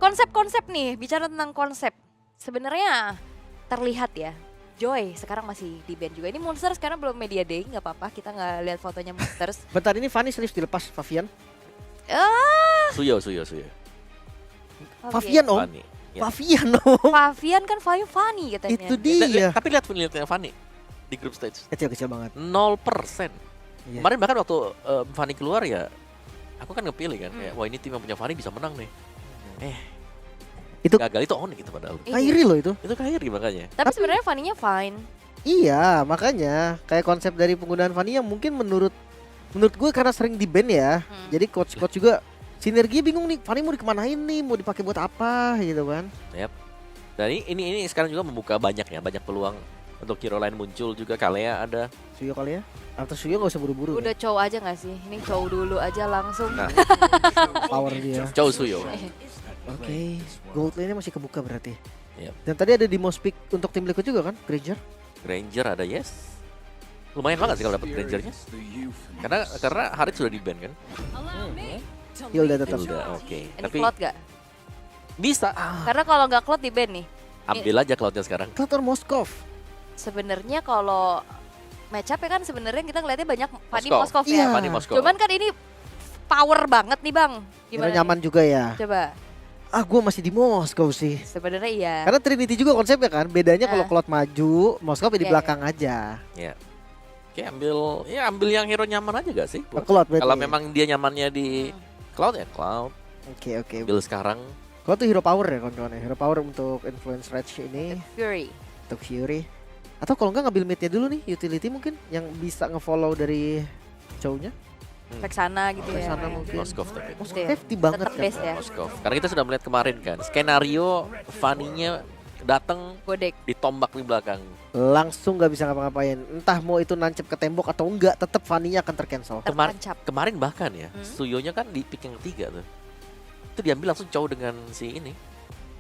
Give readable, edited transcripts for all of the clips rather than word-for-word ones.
Konsep-konsep nih, bicara tentang konsep. Sebenarnya terlihat ya, Joy sekarang masih di band juga. Ini Monsters sekarang belum media day, nggak apa-apa. Kita nggak lihat fotonya Monsters. Bentar, ini Fanny serius dilepas Favian? Suyo. Favian om? Fanny. Ya. Favian om? Favian kan Fanny katanya. Itu dia. Tapi lihat Fanny di group stage. Kecil-kecil banget. 0%. Iya. Kemarin bahkan waktu Fanny keluar ya, aku kan ngepilih kan, kayak, wah ini tim yang punya Fanny bisa menang nih. Itu Gagal itu on gitu padahal. Iya. Kairi loh itu. Itu Kairi makanya. Tapi sebenarnya Fanny-nya fine. Iya, makanya kayak konsep dari penggunaan Fanny yang mungkin menurut gue karena sering di band ya. Jadi coach juga sinergi bingung nih, Fanny mau dikemanain nih, mau dipakai buat apa gitu kan. Dan ini sekarang juga membuka banyak peluang untuk hero lain muncul juga. Kalea ada. Suyo kali ya. Atau Suyo gak usah buru-buru. Udah cow aja gak sih? Ini cow dulu aja langsung. Nah, Power dia. Chow Suyo. Oke, gold lane-nya masih kebuka berarti. Yep. Dan tadi ada di most pick untuk tim Liquid juga kan, Granger. Granger ada yes. Lumayan banget sih kalau dapat Grangernya. Karena Harit sudah di ban kan. Hilda tetap. Udah oke. Ini Tapi Cloud gak? bisa Karena kalau nggak Cloud di band nih. ambil aja Cloudnya sekarang. Klator Moskov. Sebenarnya kalau match up ya kan sebenarnya kita ngeliatnya banyak Fanny Moskov. Moskov ya. Iya. Fanny Moskov. Cuman kan ini power banget nih Bang. Hero Gimana? nyaman juga ya. Coba. Gue masih di Moskov sih. Sebenarnya iya. Karena Trinity juga konsepnya kan. Bedanya kalau Cloud maju, Moskov di Iya, belakang aja. Oke, ambil yang hero nyaman aja gak sih? Cloud berarti. Kalau memang dia nyamannya di Cloud ya Cloud. Oke. Ambil sekarang. Cloud tuh hero power ya kawan-kawan ya. Hero power untuk influence Rage ini, Fury. untuk Fury. Atau kalau nggak ngambil midnya dulu nih, utility mungkin yang bisa nge-follow dari Chow-nya. Vexana gitu ya. Vexana mungkin. Moskov tapi. Moskov Iya. hefty banget Tetap kan. base ya. Moskov. Karena kita sudah melihat kemarin kan skenario Fanny-nya datang Godek. ditombak di belakang. Langsung nggak bisa ngapa-ngapain. Entah mau itu nancep ke tembok atau enggak, tetap Fanny-nya akan tercancel. Tertancap. Kemarin bahkan ya, Suyonya kan di pick yang ketiga tuh. Itu diambil langsung Chow dengan si ini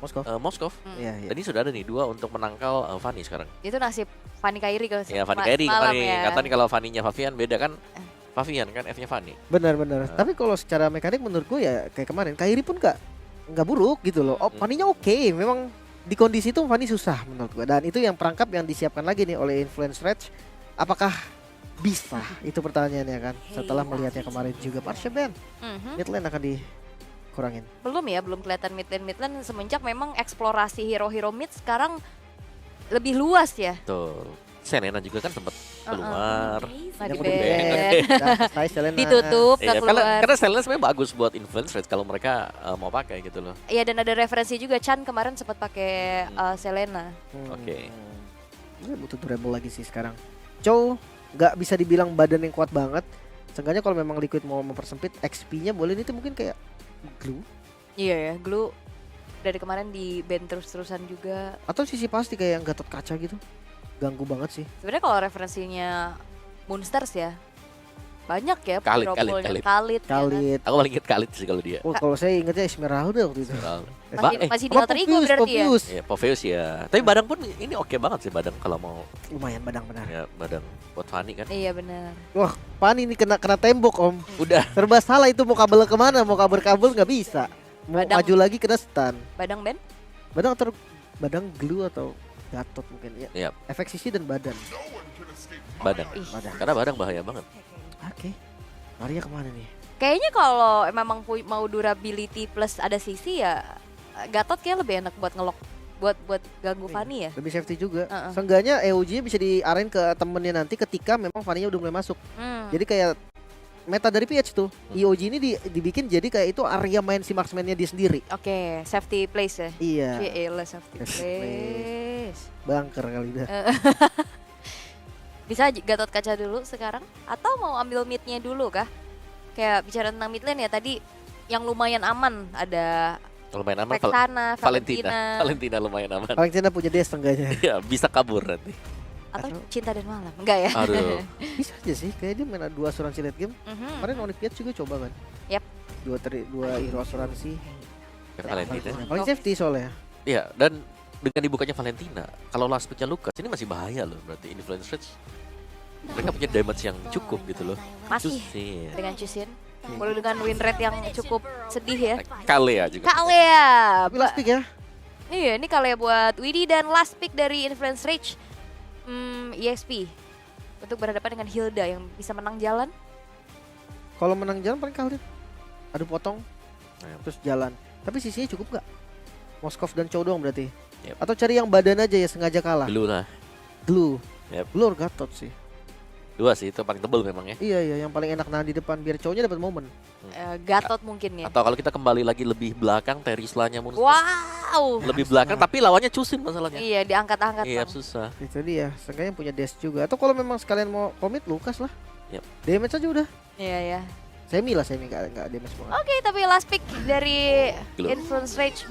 Moskov. Moskov. Iya. Dan ini sudah ada nih 2 untuk menangkal Fanny sekarang. Itu nasib Fanny Kairi kalau Ya Fanny Kairi semalam kemarin. ya. Katanya kalau Fanny-nya Favian beda kan. Favian kan F-nya Fanny. Benar. Tapi kalau secara mekanik menurut gue ya kayak kemarin Kairi pun nggak buruk gitu loh. Fanny-nya oke. Memang di kondisi itu Fanny susah menurut gue. Dan itu yang perangkap yang disiapkan lagi nih oleh Influence Rage. Apakah bisa? Itu pertanyaannya kan. Setelah melihatnya kemarin juga Parsha Band. Mid lane akan dikurangin. Belum kelihatan mid lane semenjak memang eksplorasi hero-hero mid sekarang lebih luas ya. Tuh. Selena juga kan sempat keluar. Nah, Yang di udah band. Selena. Ditutup, Iya, nggak keluar. karena Selena sebenarnya bagus buat influence rate kalau mereka mau pakai gitu loh. Iya dan ada referensi juga Chan kemarin sempat pakai Selena. Oke. Dia butuh durable lagi sih sekarang. Chow nggak bisa dibilang badan yang kuat banget. Seenggaknya kalau memang Liquid mau mempersempit XP-nya boleh itu mungkin kayak glue. Iya ya, Glue dari kemarin di band terus-terusan juga. Atau sisi pasti kayak yang Gatot Kaca gitu. Ganggu banget sih. Sebenarnya kalau referensinya Monsters ya banyak ya. Khalid. Khalid. Khalid. Aku paling inget Khalid sih kalau dia. Oh, kalau saya ingetnya Esmeralda waktu itu. Masih di alter ego berarti ya. Ya, Popheus ya. Tapi Badang pun ini oke banget sih Badang kalau mau Lumayan badang benar. ya Badang buat Fanny kan. Iya benar. Wah, Fanny ini kena tembok om. Udah. Serba salah itu mau kabel kemana, mau kabel nggak bisa. Mau Badang. maju lagi kena stun. Badang band? Badang atau badang glue atau Gatot mungkin ya. Iya. Efek sisi dan badan. Badang. Badang. Karena Badang bahaya banget. Oke. Maria kemana nih? Kayaknya kalau memang mau durability plus ada sisi ya Gatot kayak lebih enak buat ngelok buat ganggu Fanny ya. Lebih safety juga. Uh-uh. Seenggaknya EOG bisa diarahin ke temennya nanti ketika memang Fanny-nya udah mulai masuk. Jadi kayak meta dari PH tuh, EOG ini dibikin jadi kayak itu area main si marksman-nya dia sendiri. Oke, safety place ya. Iya. Cielah safety place. Bangker kali dah. Bisa Gatot Kaca dulu sekarang atau mau ambil mid-nya dulu kah? Kayak bicara tentang mid lane ya tadi yang lumayan aman ada Lumayan aman. Vexana, Valentina lumayan aman. Valentina punya dia setengahnya. Iya, bisa kabur nanti. atau Cinta dan Malam. Enggak ya? Aduh. Bisa aja sih, kayak dia main 2 asuransi late game. Kemarin Onyx Piat juga coba kan. Yap. Dua hero asuransi. Valentina. Paling safety soalnya. Iya, dan dengan dibukanya Valentina, kalau last picknya Lucas ini masih bahaya loh berarti Influence Rage. Mereka punya damage yang cukup gitu loh. Masih Cusin. dengan Cusin. Mulai dengan win rate yang cukup sedih ya. Kalea juga. Kalea. Tapi last pick ya. Iya, ini Kalea buat Widhi dan last pick dari Influence Rage. EXP. Untuk berhadapan dengan Hilda yang bisa menang jalan. Kalau menang jalan paling kali. Adu potong Nah, terus jalan. Tapi sisinya cukup gak? Moskov dan Chow doang berarti. Yep. Atau cari yang badan aja ya sengaja kalah. Dulu lah. Glue. Yep. Glue or Gatot sih. Dua sih, itu paling tebel memang ya. Iya, yang paling enak nahan di depan biar Chow-nya dapat momen. Gatot mungkin ya. Atau kalau kita kembali lagi lebih belakang, Terisla-nya Moonster. Wow. Lebih belakang, tapi lawannya Chusin masalahnya. Iya, diangkat-angkat. Iya, Bang. susah. Itu dia, seenggaknya punya dash juga. Atau kalau memang sekalian mau komit Lukas lah. Yep. Damage aja udah. Iya, ya. Semi nggak damage banget. Oke, tapi last pick dari Glue. Influence Rage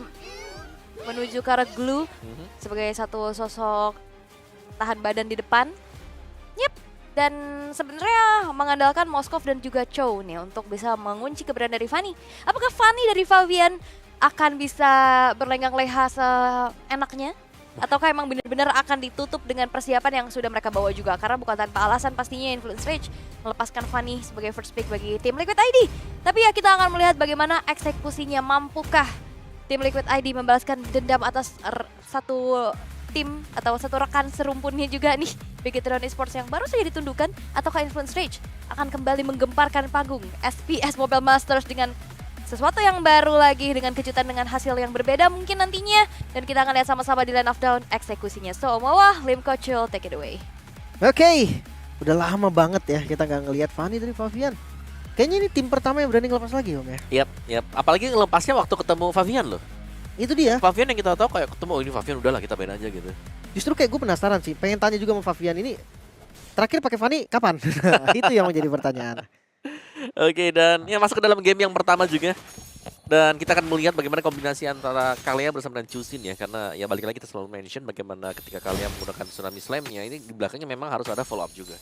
menuju ke arah Glue sebagai satu sosok tahan badan di depan. Yep. Dan sebenarnya mengandalkan Moskov dan juga Chow nih untuk bisa mengunci keberadaan dari Fanny. Apakah Fanny dari Favian akan bisa berlenggang leha seenaknya? Ataukah emang benar-benar akan ditutup dengan persiapan yang sudah mereka bawa juga? Karena bukan tanpa alasan pastinya Influence Rage melepaskan Fanny sebagai first pick bagi tim Liquid ID. Tapi ya kita akan melihat bagaimana eksekusinya, mampukah tim Liquid ID membalaskan dendam atas satu tim atau satu rekan serumpunnya juga nih Bigetron Esports yang baru saja ditundukkan, ataukah Influence Rage akan kembali menggemparkan panggung SPS Mobile Masters dengan sesuatu yang baru lagi, dengan kejutan dengan hasil yang berbeda mungkin nantinya, dan kita akan lihat sama-sama di line of down eksekusinya. So Mawah, Lim Kochul, take it away. Oke, udah lama banget ya kita nggak ngelihat Fanny dari Favian. Kayaknya ini tim pertama yang berani ngelepas lagi Om ya. Yap. Apalagi ngelepasnya waktu ketemu Favian loh. Itu dia. Favian yang kita tahu kayak ketemu, oh ini Favian udahlah kita main aja gitu. Justru kayak gue penasaran sih, pengen tanya juga sama Favian ini. Terakhir pakai Fanny kapan? Itu yang menjadi pertanyaan. Oke, dan ya masuk ke dalam game yang pertama juga. Dan kita akan melihat bagaimana kombinasi antara Kalea bersama dengan Chusin ya. Karena ya balik lagi kita selalu mention bagaimana ketika Kalea menggunakan Tsunami Slam-nya, ini di belakangnya memang harus ada follow up juga.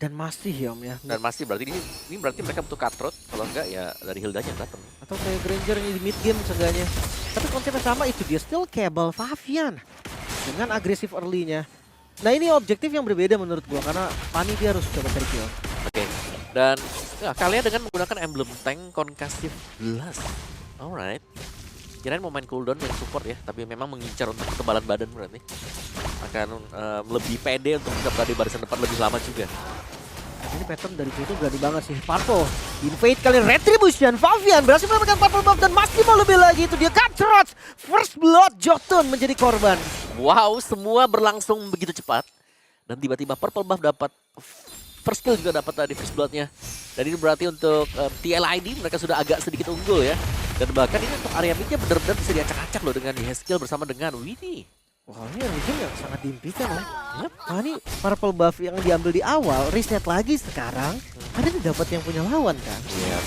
Dan masih ya Om ya. Dan masih berarti ini berarti mereka butuh cutthroat. Kalau enggak ya dari Hilda yang datang. Atau kayak Granger di mid game seenggaknya. Tapi konsepnya sama, itu dia still cable Favian dengan agresif early-nya. Nah ini objektif yang berbeda menurut gua, karena Fanny dia harus coba cari kill. Oke. Dan ya, Kalea dengan menggunakan emblem tank Concussive Blast. Alright. Kirain mau main cooldown yang support ya, tapi memang mengincar untuk ketebalan badan berarti. Akan lebih pede untuk bisa berada di barisan depan lebih lama juga. Ini pattern dari itu berani banget sih. Purple invade kali Retribution. Favian berhasil mendapatkan Purple buff dan masih mau lebih lagi. Itu dia Cutthroat. First blood Jotun menjadi korban. Wow, semua berlangsung begitu cepat. Dan tiba-tiba Purple buff dapat, first kill juga dapat tadi first bloodnya. Dan ini berarti untuk TLID mereka sudah agak sedikit unggul ya. Dan bahkan ini untuk area midnya benar-benar bisa diacak-acak loh dengan Haskill bersama dengan Widhi. Wah ini region yang sangat diimpikan loh. Yep. Wah ini Purple buff yang diambil di awal, reset lagi sekarang. Ada dapat yang punya lawan kan. Iya.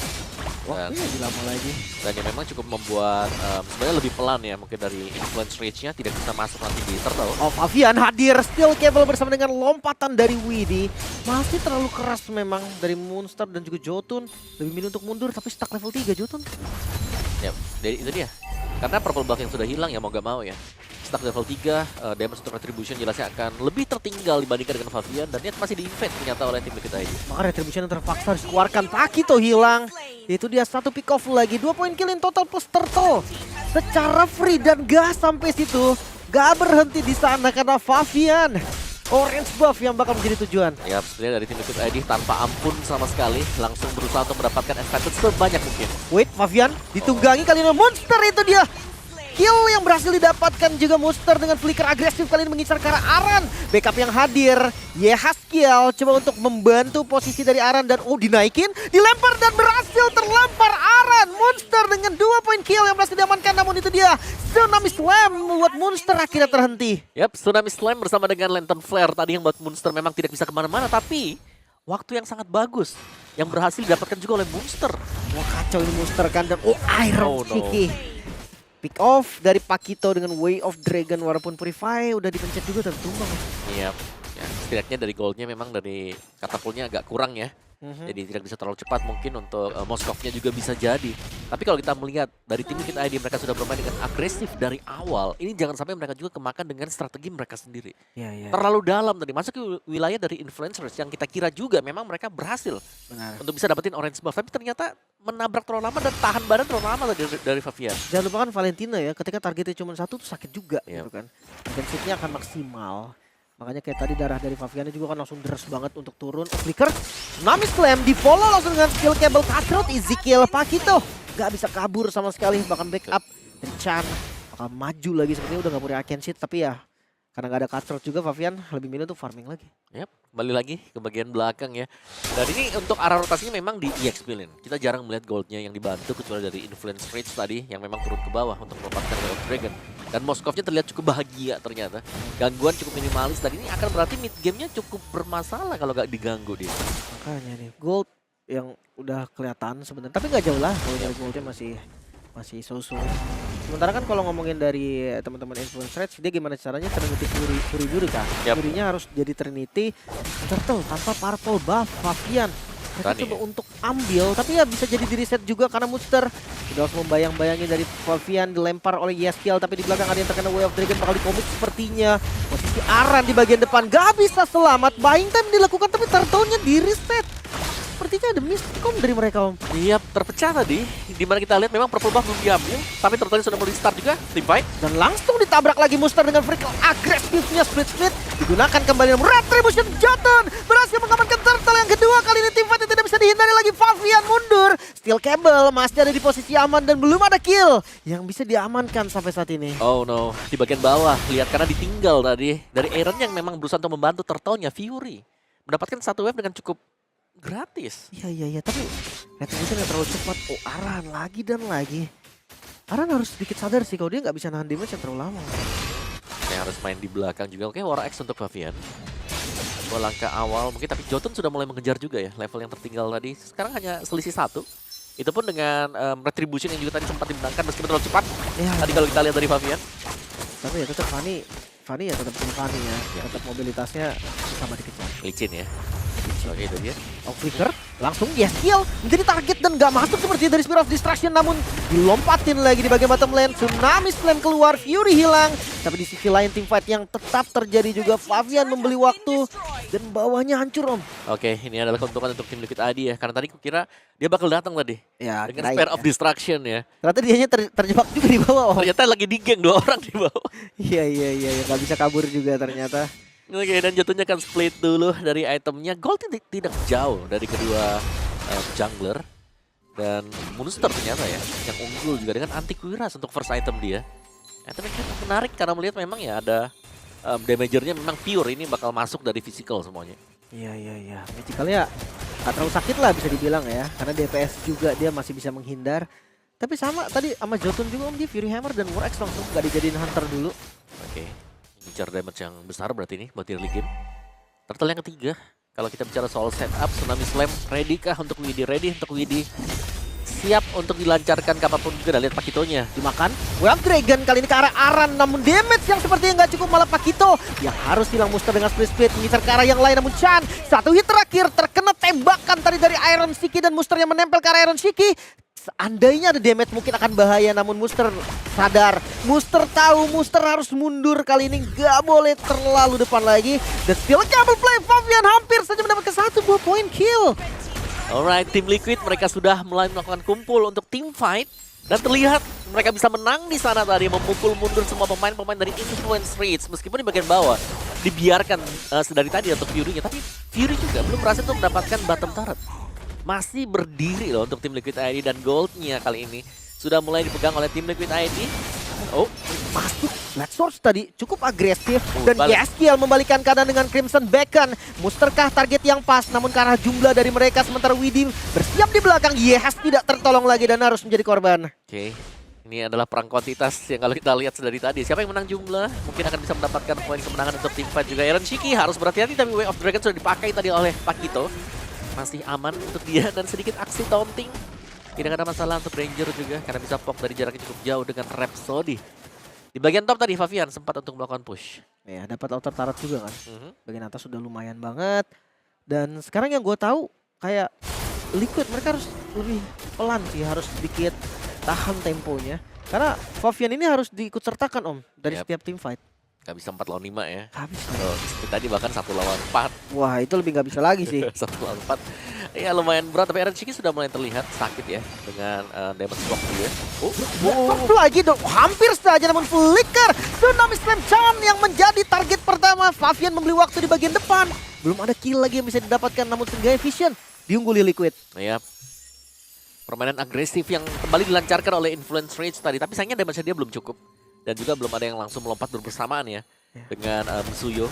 Wah ini lebih lama lagi. Dan yang memang cukup membuat sebenarnya lebih pelan ya mungkin dari influence range-nya tidak bisa masuk nanti di turtle. Oh Favian hadir still cable bersama dengan lompatan dari Widhi. Masih terlalu keras memang dari Moonstar dan juga Jotun. Lebih milih untuk mundur tapi stuck level 3 Jotun. Ya, jadi itu dia. Karena purple buff yang sudah hilang ya mau gak mau ya. Stuck level 3, damage untuk retribution jelasnya akan lebih tertinggal dibandingkan dengan Favian. Dan dia masih di-invade ternyata oleh tim kita ini. Maka retribution yang terpaksa harus dikeluarkan. Pakito hilang. Itu dia satu pick off lagi. 2 poin kill in total plus turtle. Secara free dan gak sampai situ. Gak berhenti di sana karena Favian. Orange buff yang bakal menjadi tujuan. Ya, sebenarnya dari tim Liquid ID tanpa ampun sama sekali. Langsung berusaha untuk mendapatkan advantage sebanyak mungkin. Wait, Favian ditunggangi kali ini Monster, itu dia. Kill yang berhasil didapatkan juga Monster dengan flicker agresif kali ini mengincar ke arah Aran. Backup yang hadir, Haskill coba untuk membantu posisi dari Aran dan dinaikin, dilempar dan berhasil terlempar Aran. Monster dengan 2 poin kill yang berhasil diamankan, namun itu dia Tsunami Slam membuat Monster akhirnya terhenti. Yap, Tsunami Slam bersama dengan Lantern Flare tadi yang buat Monster memang tidak bisa kemana-mana, tapi waktu yang sangat bagus yang berhasil didapatkan juga oleh Monster. Wah kacau ini Monster kan, dan Iron Oh, no. Ciki. Pick off dari Pakito dengan Way of Dragon, walaupun Purify udah dipencet juga dan tumbang. Iya, ya, setidaknya dari goldnya memang dari katapulnya agak kurang ya. Jadi tidak bisa terlalu cepat mungkin untuk Moskovnya juga bisa jadi. Tapi kalau kita melihat dari tim kita ID mereka sudah bermain dengan agresif dari awal. Ini jangan sampai mereka juga kemakan dengan strategi mereka sendiri. Iya. Terlalu dalam tadi masuk ke wilayah dari influencers yang kita kira juga memang mereka berhasil Benar. untuk bisa dapetin orange buff. Tapi ternyata menabrak terlalu lama dan tahan badan terlalu lama dari Favian. Jangan lupakan Valentina ya, ketika targetnya cuma satu tuh sakit juga Iya. gitu kan. Intensitnya akan maksimal. Makanya kayak tadi darah dari Faviannya juga kan langsung deras banget untuk turun. Flicker, Tsunami Slam di follow langsung dengan skill cable cutthroat. Ezekiel Pakito gak bisa kabur sama sekali, bahkan backup. Dan Chan bakal maju lagi, sepertinya udah gak punya Icon Sheet, tapi ya karena gak ada cutthroat juga Favian lebih milih untuk farming lagi. Yap, kembali lagi ke bagian belakang ya. Dan ini untuk arah rotasinya memang di EXP lane. Kita jarang melihat goldnya yang dibantu kecuali dari Influence Rage tadi yang memang turun ke bawah untuk melepaskan Way of Dragon. Dan Moskovnya terlihat cukup bahagia ternyata. Gangguan cukup minimalis dan ini akan berarti mid gamenya cukup bermasalah kalau nggak diganggu dia. Makanya nih, gold yang udah kelihatan sebenarnya, tapi nggak jauh lah kalau dari goldnya masih so-so. Sementara kan kalau ngomongin dari teman-teman Influence Rage, dia gimana caranya Trinity Fury dulu kan? Yap. Fury-nya harus jadi Trinity Turtle tanpa purple buff Favian. Mereka Tani coba ya. untuk ambil, tapi ya bisa jadi di reset juga karena Muster sudah harus membayang-bayangin dari Favian dilempar oleh Yeskiel, tapi di belakang ada yang terkena Way of Dragon bakal dikomit sepertinya. Posisi Aran di bagian depan gak bisa selamat, buying time dilakukan tapi Turtle-nya di reset. Sepertinya ada miscom dari mereka, Om. Iya, terpecah tadi. Dimana kita lihat memang purple buff belum diambil, tapi Turtle sudah mulai start juga team fight. Dan langsung ditabrak lagi Muster dengan freak agresifnya split. Digunakan kembali Retribution Jotun berhasil mengamankan Turtle yang kedua. Kali ini tim fight tidak bisa dihindari lagi. Favian mundur. Steel Cable masih ada di posisi aman dan belum ada kill yang bisa diamankan sampai saat ini. Oh no, di bagian bawah lihat karena ditinggal tadi dari Aaron yang memang berusaha untuk membantu Turtle-nya Fury. Mendapatkan satu wave dengan cukup gratis. Iya, tapi Retribution yang terlalu cepat. Oh, Aran lagi dan lagi. Aran harus sedikit sadar sih kalau dia nggak bisa nahan damage yang terlalu lama. Yang harus main di belakang juga. Oke, War X untuk Favian. Dua langkah awal mungkin, tapi Jotun sudah mulai mengejar juga ya level yang tertinggal tadi. Sekarang hanya selisih 1. Itu pun dengan Retribution yang juga tadi sempat dimenangkan meskipun terlalu cepat. Ya, Tadi kalau kita lihat dari Favian. tapi ya tetap Fanny ya tetap Fanny ya. Tetap mobilitasnya sama dikejar. Licin ya. Oke, itu dia. Flicker langsung Yeskiel menjadi target dan gak masuk seperti dari Spear of Distraction, namun dilompatin lagi di bagian bottom lane. Tsunami Slam keluar, Fury hilang, tapi di sisi lain tim fight yang tetap terjadi juga. Favian membeli waktu dan bawahnya hancur, Om. Oke, ini adalah keuntungan untuk tim Liquid ID ya, karena tadi kukira dia bakal datang tadi Ya, dengan Spare of Distraction ya. ternyata dianya terjebak juga di bawah, Om. Ternyata lagi di geng 2 orang di bawah. Iya, gak bisa kabur juga ternyata. Oke, dan jatuhnya kan split dulu dari itemnya. Gold tidak jauh dari kedua jungler. Dan Monster ternyata ya, yang unggul juga dengan anti kuiras untuk first item dia. Item yang cukup menarik karena melihat memang ya ada damagernya memang pure, ini bakal masuk dari physical semuanya. Iya. Magicalnya gak terlalu sakit lah bisa dibilang ya, karena DPS juga dia masih bisa menghindar. Tapi sama tadi sama Jotun juga, Om, dia Fury Hammer dan War X langsung gak dijadiin Hunter dulu. Oke, incar damage yang besar berarti ini buat early game. Turtle yang ketiga, kalau kita bicara soal setup, Tsunami Slam ready kah untuk Widdy? Ready untuk Widdy. Siap untuk dilancarkan kapanpun juga. Lihat Pakitonya. Dimakan Way of Dragon kali ini ke arah Aran, namun damage yang sepertinya nggak cukup, malah Pakito yang harus hilang Muster dengan split mengincar ke arah yang lain. Namun Chan satu hit terakhir terkena tembakan tadi dari Iron Shiki dan Muster yang menempel ke arah Iron Shiki. Seandainya ada damage mungkin akan bahaya, namun Muster sadar, Muster tahu Muster harus mundur kali ini, gak boleh terlalu depan lagi. Dan still Cable Play, Favian hampir saja mendapatkan 1 buah point kill. Alright, tim Liquid mereka sudah mulai melakukan kumpul untuk team fight. Dan terlihat mereka bisa menang di sana tadi, memukul mundur semua pemain-pemain dari Influence Rage. Meskipun di bagian bawah dibiarkan sedari tadi untuk Fury-nya, tapi Fury juga belum berhasil untuk mendapatkan bottom turret. Masih berdiri loh untuk tim Liquid ID, dan goldnya kali ini sudah mulai dipegang oleh tim Liquid ID. Oh, Masuk Black Swords tadi cukup agresif dan balik. Yeskiel membalikan keadaan dengan Crimson Beacon. Musterkah target yang pas, namun karena jumlah dari mereka, sementara Widdy bersiap di belakang. Yes, tidak tertolong lagi dan harus menjadi korban. Oke. Ini adalah perang kuantitas yang kalau kita lihat dari tadi. Siapa yang menang jumlah mungkin akan bisa mendapatkan poin kemenangan untuk tim fight juga. Iron Shiki harus berhati-hati, tapi Way of Dragon sudah dipakai tadi oleh Pakito. Masih aman untuk dia dan sedikit aksi taunting. Tidak ada masalah untuk Ranger juga karena bisa pok dari jarak cukup jauh dengan Rhapsody. Di bagian top tadi Favian sempat untuk melakukan push. Ya, dapat outer turret juga kan. Bagian atas sudah lumayan banget. Dan sekarang yang gue tahu kayak Liquid mereka harus lebih pelan sih, harus sedikit tahan temponya. Karena Favian ini harus diikut sertakan Om dari Yap. setiap tim fight. Gak bisa 4 lawan 5 ya. Habis. Oh, tadi bahkan 1 lawan 4. Wah itu lebih nggak bisa lagi sih. 1 lawan 4. Ya lumayan berat, tapi Eren Shiki sudah mulai terlihat sakit ya dengan damage block dia. Lagi dong, hampir saja namun flicker. Tsunami Slam Chan yang menjadi target pertama. Favian membeli waktu di bagian depan. Belum ada kill lagi yang bisa didapatkan, namun Sengai Vision diungguli Liquid. Ya. Permainan agresif yang kembali dilancarkan oleh Influence Rage tadi, tapi sayangnya damage dia belum cukup. Dan juga belum ada yang langsung melompat bersamaan ya dengan Musuyo.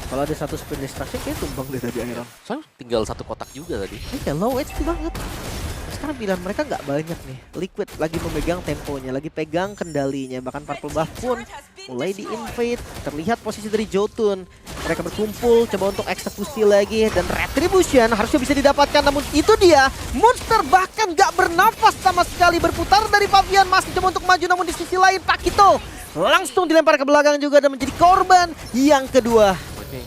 Kalau ada satu spin distraction kayak tumbang deh tadi Iron. Soalnya tinggal 1 kotak juga tadi. Iya low HP banget. Sekarang pilihan mereka nggak banyak nih. Liquid lagi memegang temponya, lagi pegang kendalinya. Bahkan Purple Buff pun mulai di-invade. Terlihat posisi dari Jotun. Mereka berkumpul, coba untuk eksekusi lagi. Dan Retribution harusnya bisa didapatkan. Namun itu dia, Monster bahkan nggak bernafas sama sekali. Berputar dari Favian, masih coba untuk maju. Namun di sisi lain, Pakito langsung dilempar ke belakang juga dan menjadi korban yang kedua. Oke.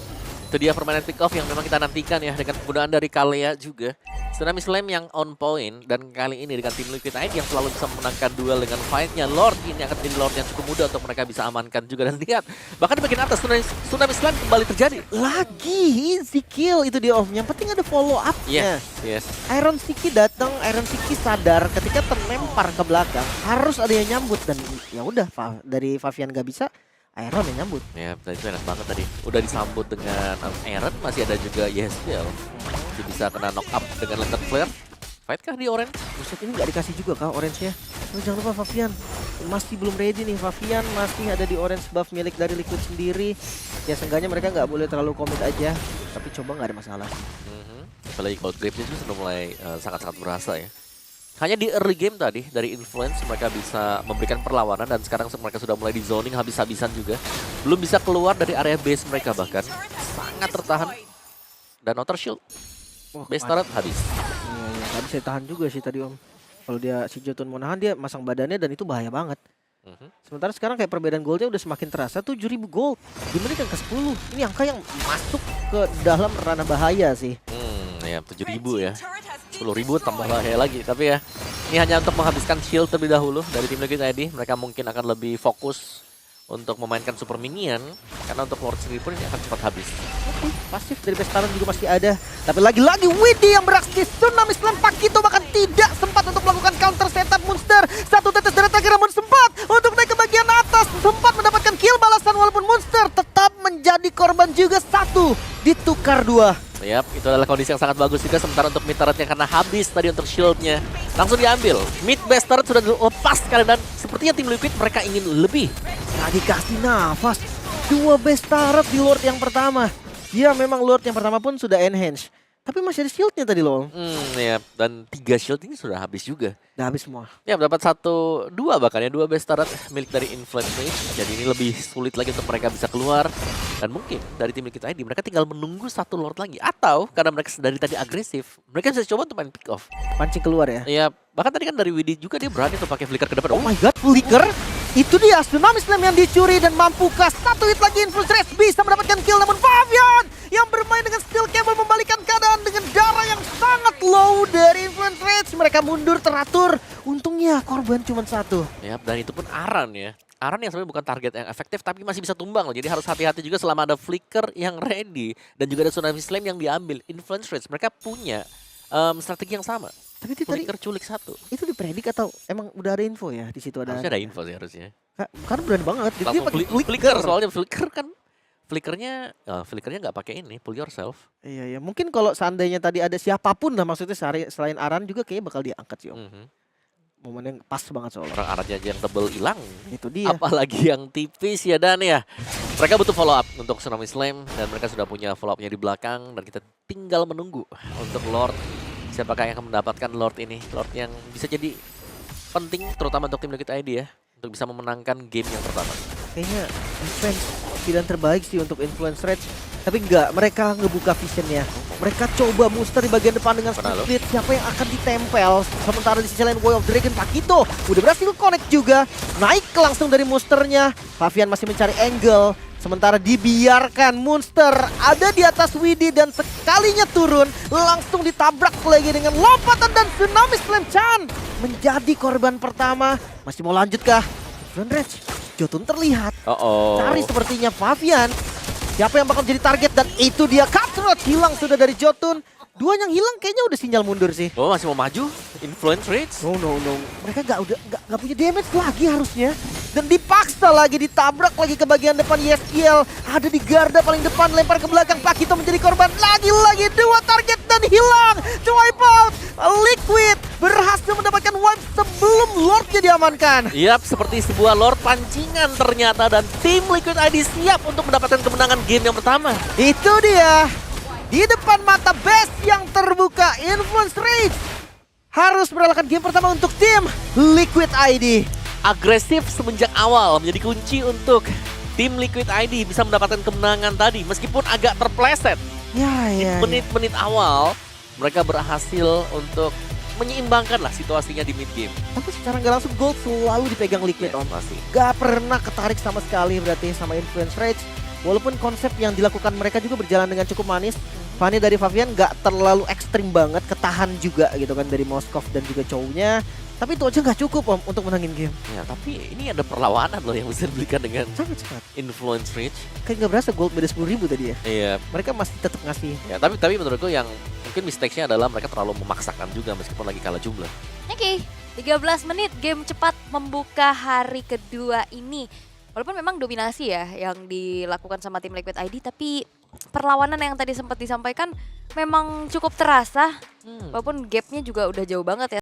Itu dia permainan pick off yang memang kita nantikan ya, dengan penggunaan dari Kalea juga. Tsunami Slam yang on point, dan kali ini dengan tim Liquid ID yang selalu bisa memenangkan duel dengan fight-nya. Lord ini akan menjadi Lord yang cukup mudah untuk mereka bisa amankan juga. Dan lihat, bahkan di bagian atas Tsunami Slam kembali terjadi. Lagi easy kill itu dia Om. Yang penting ada follow up-nya. Yes. Iron Siki datang, Iron Siki sadar ketika terlempar ke belakang harus ada yang nyambut, dan ya udah dari Favian gak bisa, Iron yang nyambut. Ya, tadi itu enak banget tadi. Udah disambut dengan Eren, masih ada juga Yesbel. Dia bisa kena knock up dengan Lantern Flare. Fight kah di Orange? Buset, ini gak dikasih juga kah orange-nya? Oh, jangan lupa Favian masih belum ready nih. Favian masih ada di orange buff milik dari Liquid sendiri. Ya seenggaknya mereka nggak boleh terlalu komit aja. Tapi coba nggak ada masalah. Apalagi kalau grip-nya sudah mulai sangat-sangat berasa ya. Hanya di early game tadi dari Influence mereka bisa memberikan perlawanan, dan sekarang mereka sudah mulai di zoning habis-habisan juga. Belum bisa keluar dari area base mereka, bahkan sangat tertahan. Dan Outer Shield base turret habis. Iya, nggak bisa tahan juga sih tadi Om. Kalau dia si Jotun mau nahan, dia masang badannya dan itu bahaya banget. Sementara sekarang kayak perbedaan goldnya udah semakin terasa, 7.000 gold di menit yang ke-10. Ini angka yang masuk ke dalam ranah bahaya sih. Ya 7.000 ya. 10.000 tambah bahaya lagi. Tapi ya, ini hanya untuk menghabiskan shield terlebih dahulu dari tim Liquid ID. Mereka mungkin akan lebih fokus untuk memainkan super minion, karena untuk Lord sendiri pun ini akan cepat habis. Oke, pasif dari Bestaran juga masih ada. Tapi lagi-lagi Widi yang beraksi. Tsunami Slam Pakito bahkan tidak sempat untuk melakukan counter setup Monster. Satu tetes darah terakhir namun sempat untuk naik ke bagian atas. Sempat mendapatkan kill balasan walaupun Monster tetap menjadi korban juga. Satu ditukar 2. Yap, itu adalah kondisi yang sangat bagus juga. Sementara untuk mid turretnya karena habis tadi untuk shieldnya, langsung diambil. Mid base turret sudah dilepas sekali, dan sepertinya tim Liquid mereka ingin lebih. Gak dikasih nafas. 2 base turret di Lord yang pertama. Ya memang Lord yang pertama pun sudah enhance. Tapi masih ada shieldnya tadi loh. Ya, dan 3 shield ini sudah habis juga. Udah habis semua. Ya, dapat 1, 2 bahkan ya, 2 base turret milik dari Influence Rage. Jadi ini lebih sulit lagi untuk mereka bisa keluar. Dan mungkin dari tim Liquid ID mereka tinggal menunggu 1 Lord lagi. Atau karena mereka dari tadi agresif, mereka bisa coba untuk main pick off. Pancing keluar ya. Ya, bahkan tadi kan dari Widi juga dia berani untuk pakai flicker ke depan. Oh my god, flicker. Itu dia Tsunami Slam yang dicuri, dan mampukah 1 hit lagi Influence Rage bisa mendapatkan kill, namun Favian yang bermain dengan steel cable membalikan keadaan dengan darah yang sangat low dari Influence Rage. Mereka mundur teratur. Untungnya korban cuma 1. Ya, dan itu pun Aran ya. Aran yang sebenarnya bukan target yang efektif tapi masih bisa tumbang loh. Jadi harus hati-hati juga selama ada flicker yang ready, dan juga ada Tsunami Slam yang diambil. Influence Rage mereka punya strategi yang sama. Tapi itu tadi Flicker culik 1. itu dipredik atau emang udah ada info ya di situ ada? Harusnya ada info sih harusnya. Karena berani banget. Dia Langsung pakai flicker, soalnya flicker kan flickernya nggak pakai ini pull yourself. Iya, mungkin kalau seandainya tadi ada siapapun lah, maksudnya selain Aran juga kayaknya bakal diangkat sih Om. Momen yang pas banget soalnya. Orang Arannya aja yang tebel hilang, Itu dia. apalagi yang tipis ya. Dan ya, mereka butuh follow up untuk Tsunami Slam, dan mereka sudah punya follow upnya di belakang, dan kita tinggal menunggu untuk Lord. Siapakah yang akan mendapatkan Lord ini? Lord yang bisa jadi penting terutama untuk tim Liquid ID ya, untuk bisa memenangkan game yang pertama. Kayaknya defense pilihan terbaik sih untuk Influence Rage. Tapi enggak, mereka ngebuka visionnya. Mereka coba Monster di bagian depan dengan split. Siapa yang akan ditempel? Sementara di sisi lain Way of Dragon Pakito udah berhasil connect juga. Naik langsung dari Monsternya. Favian masih mencari angle. Sementara dibiarkan Monster ada di atas Widi dan sekalinya turun langsung ditabrak lagi dengan lompatan dan tsunami slam. Chan menjadi korban pertama. Masih mau lanjut kah? Rage Jotun terlihat. Cari sepertinya Fabian. Siapa yang bakal jadi target dan itu dia Cutthroat hilang sudah dari Jotun. Dua yang hilang kayaknya udah sinyal mundur sih. Oh, masih mau maju? Influence Rage? No. Mereka nggak punya damage lagi harusnya. Dan dipaksa lagi ditabrak lagi ke bagian depan YSL. Ada di garda paling depan, lempar ke belakang. Pakito menjadi korban. Lagi-lagi dua target dan hilang. Wipe out. Liquid berhasil mendapatkan wipe sebelum Lordnya diamankan. Yap, seperti sebuah Lord pancingan ternyata. Dan tim Liquid ID siap untuk mendapatkan kemenangan game yang pertama. Itu dia. Di depan mata best yang terbuka, Influence Rage harus merelakan game pertama untuk tim Liquid ID. Agresif semenjak awal menjadi kunci untuk tim Liquid ID bisa mendapatkan kemenangan tadi. Meskipun agak terpleset. Ya. Menit-menit awal mereka berhasil untuk menyeimbangkan lah situasinya di mid game. Tapi secara nggak langsung gold selalu dipegang Liquid Om. Pasti. Gak pernah ketarik sama sekali berarti sama Influence Rage. Walaupun konsep yang dilakukan mereka juga berjalan dengan cukup manis. Fanny dari Fabian gak terlalu ekstrim banget, ketahan juga gitu kan dari Moskov dan juga cowoknya. Tapi itu aja gak cukup Om untuk menangin game. Ya, tapi ini ada perlawanan loh yang bisa diberikan dengan Sangat cepat. Influence Rage. Kayak gak berasa gold beda 10.000 tadi ya. Iya. Mereka masih tetap ngasih. Ya, tapi menurutku yang mungkin mistakes-nya adalah mereka terlalu memaksakan juga meskipun lagi kalah jumlah. Oke, 13 menit game cepat membuka hari kedua ini. Walaupun memang dominasi ya yang dilakukan sama tim Liquid ID, tapi perlawanan yang tadi sempat disampaikan memang cukup terasa. Walaupun gapnya juga udah jauh banget ya.